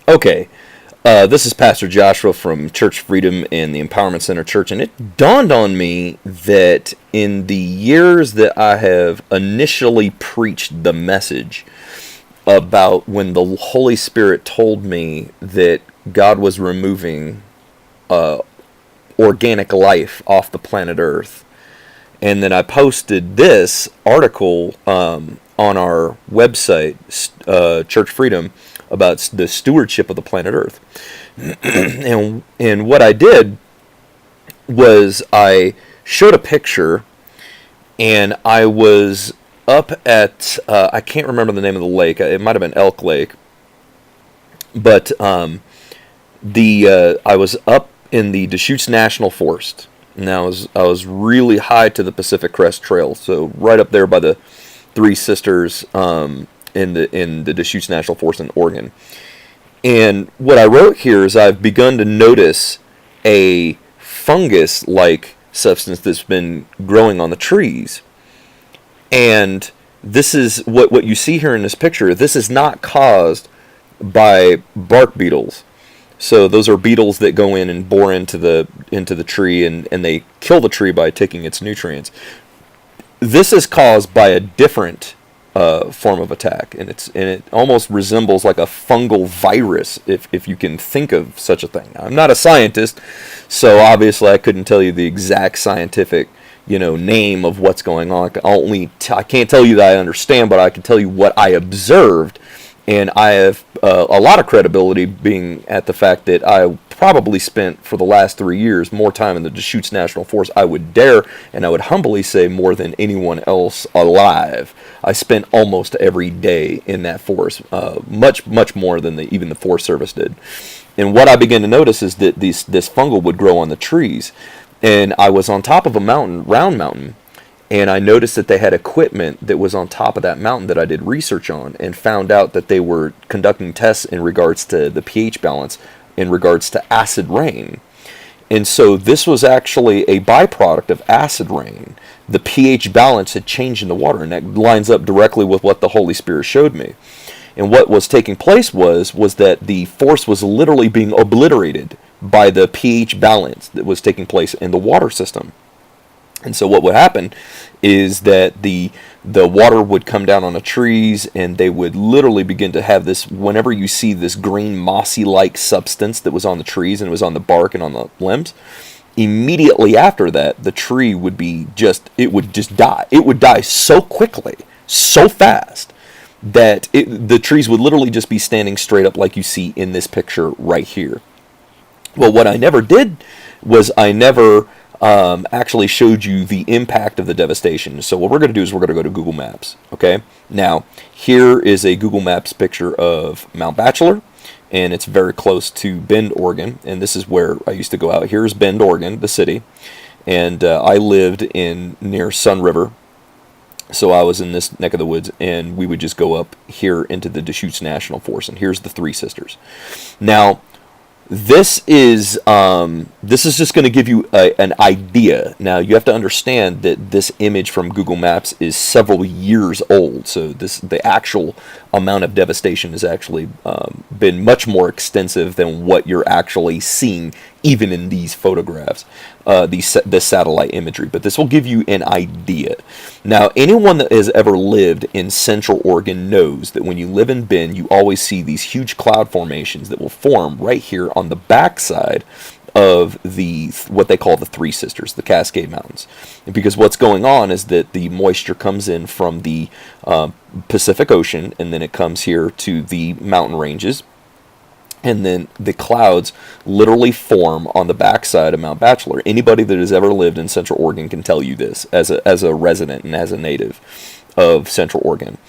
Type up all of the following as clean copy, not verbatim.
Okay, this is Pastor Joshua from Church Freedom and the Empowerment Center Church, and it dawned on me that in the years that I have initially preached the message about when the Holy Spirit told me that God was removing organic life off the planet Earth, and then I posted this article on our website, Church Freedom, about the stewardship of the planet Earth. and what I did was I showed a picture, and I was up at I can't remember the name of the lake. It might have been Elk Lake, but I was up in the Deschutes National Forest. Now I was really high to the Pacific Crest Trail, so right up there by the Three Sisters in the Deschutes National Forest in Oregon. And what I wrote here is I've begun to notice a fungus-like substance that's been growing on the trees. And this is what you see here in this picture. This is not caused by bark beetles. So those are beetles that go in and bore into the tree, and they kill the tree by taking its nutrients. This is caused by a different form of attack, and it almost resembles like a fungal virus, if you can think of such a thing. Now, I'm not a scientist, so obviously I couldn't tell you the exact scientific name of what's going on. I can't tell you that I understand, but I can tell you what I observed. And I have a lot of credibility being at the fact that I probably spent for the last 3 years more time in the Deschutes National Forest. I would dare, and I would humbly say, more than anyone else alive. I spent almost every day in that forest, much more than even the Forest Service did. And what I began to notice is that this fungal would grow on the trees. And I was on top of a mountain, Round Mountain, and I noticed that they had equipment that was on top of that mountain that I did research on, and found out that they were conducting tests in regards to the pH balance, in regards to acid rain. And so this was actually a byproduct of acid rain. The pH balance had changed in the water, and that lines up directly with what the Holy Spirit showed me. And what was taking place was that the forest was literally being obliterated by the pH balance that was taking place in the water system. And so what would happen is that the water would come down on the trees, and they would literally begin to have this, whenever you see this green mossy-like substance that was on the trees and it was on the bark and on the limbs, immediately after that, the tree would just die. It would die so quickly, so fast, that the trees would literally just be standing straight up like you see in this picture right here. Well, what I never did was I never actually showed you the impact of the devastation. So what we're going to do is we're going to go to Google Maps. Okay. Now, here is a Google Maps picture of Mount Bachelor, and it's very close to Bend, Oregon. And this is where I used to go out. Here's Bend, Oregon, the city. And I lived near Sun River. So I was in this neck of the woods, and we would just go up here into the Deschutes National Forest. And here's the Three Sisters. Now, this is just going to give you an idea. Now, you have to understand that this image from Google Maps is several years old, so the actual amount of devastation has actually been much more extensive than what you're actually seeing, even in these photographs, this satellite imagery. But this will give you an idea. Now, anyone that has ever lived in Central Oregon knows that when you live in Bend, you always see these huge cloud formations that will form right here on the backside of what they call the Three Sisters, the Cascade Mountains. And because what's going on is that the moisture comes in from the Pacific Ocean, and then it comes here to the mountain ranges. And then the clouds literally form on the backside of Mount Bachelor. Anybody that has ever lived in Central Oregon can tell you this as a resident and as a native of Central Oregon.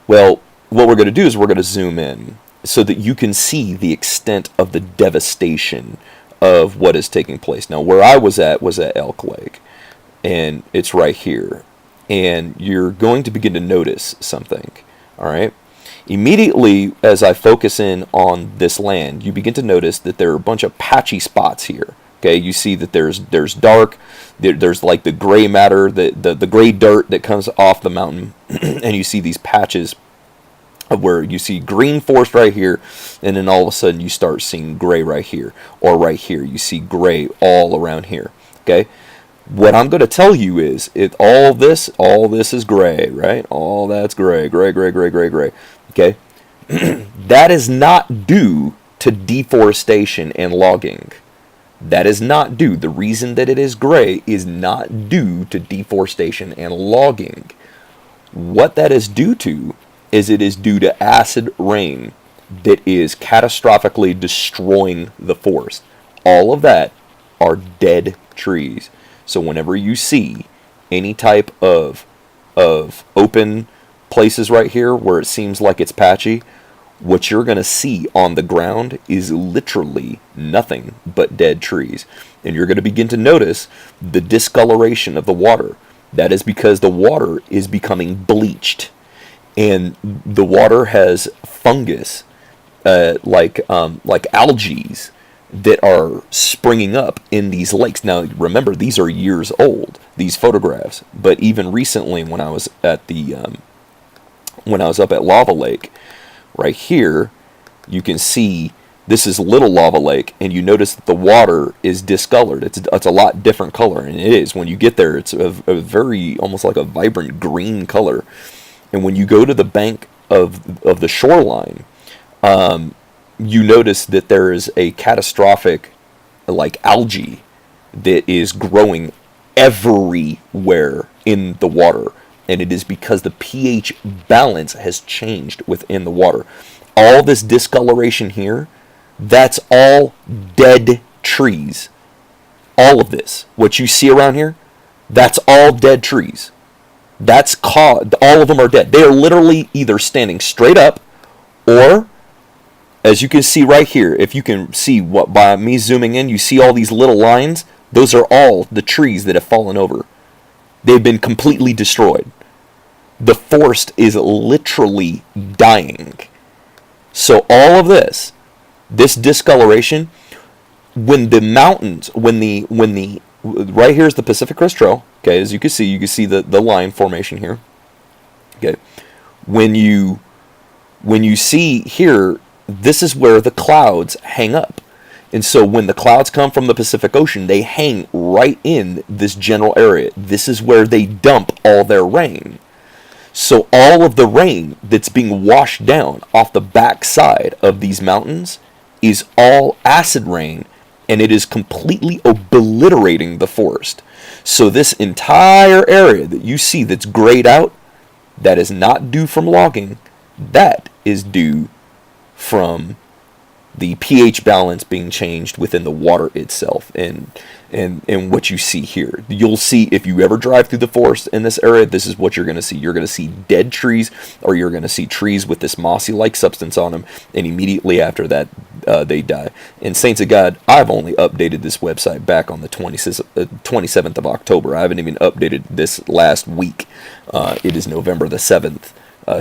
Well, what we're going to do is we're going to zoom in so that you can see the extent of the devastation of what is taking place. Now, where I was at Elk Lake, and it's right here. And you're going to begin to notice something, all right? Immediately, as I focus in on this land, you begin to notice that there are a bunch of patchy spots here. Okay, you see that there's dark, there's like the gray matter, the gray dirt that comes off the mountain, and you see these patches where you see green forest right here, and then all of a sudden you start seeing gray right here, or right here you see gray all around here. Okay, what I'm going to tell you is all this is gray, right? All that's gray, gray, gray, gray, gray, gray. Okay, that is not due to deforestation and logging. That is not due. The reason that it is gray is not due to deforestation and logging. What that is due to is it is due to acid rain that is catastrophically destroying the forest. All of that are dead trees. So whenever you see any type of open places right here where it seems like it's patchy, what you're going to see on the ground is literally nothing but dead trees. And you're going to begin to notice the discoloration of the water. That is because the water is becoming bleached. And the water has fungus, like algae, that are springing up in these lakes. Now, remember, these are years old, these photographs. But even recently, when I was at up at Lava Lake, right here, you can see this is Little Lava Lake, and you notice that the water is discolored. It's a lot different color, and it is. When you get there, it's a very, almost like a vibrant green color. And when you go to the bank of the shoreline, you notice that there is a catastrophic, like, algae that is growing everywhere in the water. And it is because the pH balance has changed within the water. All this discoloration here, that's all dead trees. All of this, what you see around here, that's all dead trees. All of them are dead. They are literally either standing straight up, or, as you can see right here, if you can see what by me zooming in, you see all these little lines. Those are all the trees that have fallen over. They've been completely destroyed. The forest is literally dying. So all of this discoloration, when the mountains, right here is the Pacific Crest Trail. Okay, as you can see the line formation here. Okay, when you see here, this is where the clouds hang up. And so when the clouds come from the Pacific Ocean, they hang right in this general area. This is where they dump all their rain. So all of the rain that's being washed down off the backside of these mountains is all acid rain, and it is completely obliterating the forest. So this entire area that you see that's grayed out, that is not due from logging. That is due from the pH balance being changed within the water itself, and what you see here. You'll see, if you ever drive through the forest in this area, this is what you're going to see. You're going to see dead trees, or you're going to see trees with this mossy-like substance on them, and immediately after that, they die. And Saints of God, I've only updated this website back on the 27th of October. I haven't even updated this last week. It is November the 7th,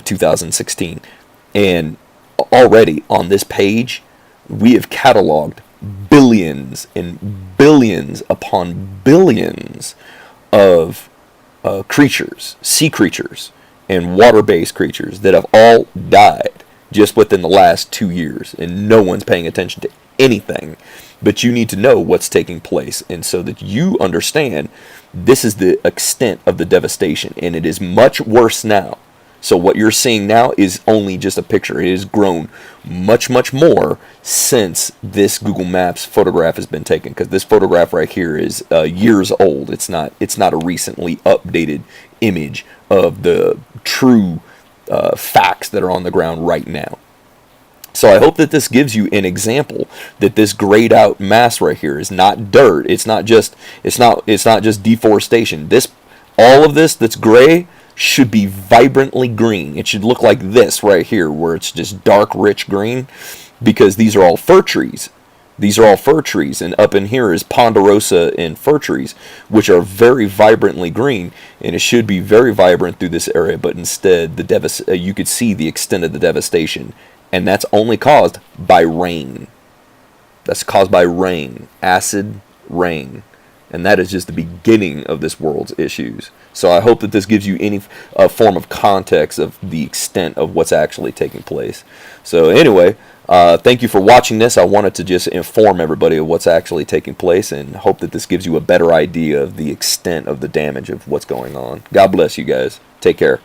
2016. And already on this page, we have cataloged billions and billions upon billions of creatures, sea creatures, and water-based creatures that have all died just within the last 2 years, and no one's paying attention to anything. But you need to know what's taking place, and so that you understand this is the extent of the devastation, and it is much worse now. So what you're seeing now is only just a picture. It has grown much, much more since this Google Maps photograph has been taken. Because this photograph right here is years old. It's not a recently updated image of the true facts that are on the ground right now. So I hope that this gives you an example that this grayed out mass right here is not dirt. It's not just deforestation. All of this that's gray should be vibrantly green. It should look like this right here, where it's just dark, rich green, because these are all fir trees. These are all fir trees, and up in here is ponderosa and fir trees, which are very vibrantly green, and it should be very vibrant through this area, but instead you could see the extent of the devastation, and that's only caused by rain. That's caused by rain, acid rain. and that is just the beginning of this world's issues. So I hope that this gives you any form of context of the extent of what's actually taking place. So anyway, thank you for watching this. I wanted to just inform everybody of what's actually taking place, and hope that this gives you a better idea of the extent of the damage of what's going on. God bless you guys. Take care.